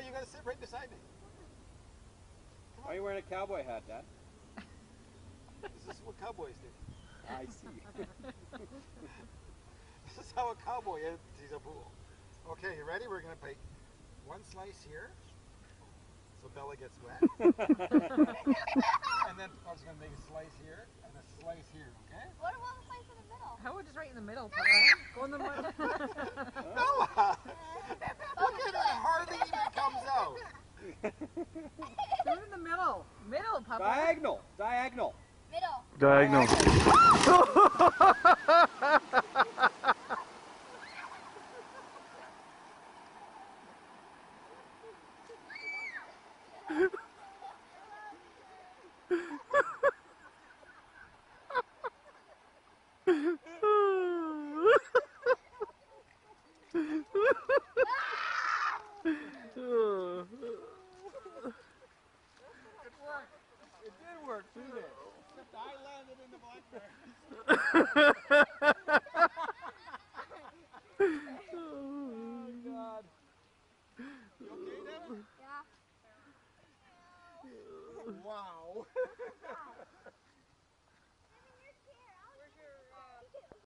you gotta sit right beside me. Why are you wearing a cowboy hat, Dad? This is what cowboys do. I see. This is how a cowboy empties a pool. Okay, you ready? We're gonna take one slice here, so Bella gets wet. And then I was gonna make a slice here and a slice here, okay? What about the slice in the middle? How about just right in the middle, Papa? Go in the middle. Bella! Look at it, hardly even comes out. Do it in the middle. Middle, Papa. Diagonal. Diagonal. Middle. Diagonal. It worked. It did work, didn't it? Except I landed in the blackberry. Oh, God. You okay, Devin? Yeah. Wow.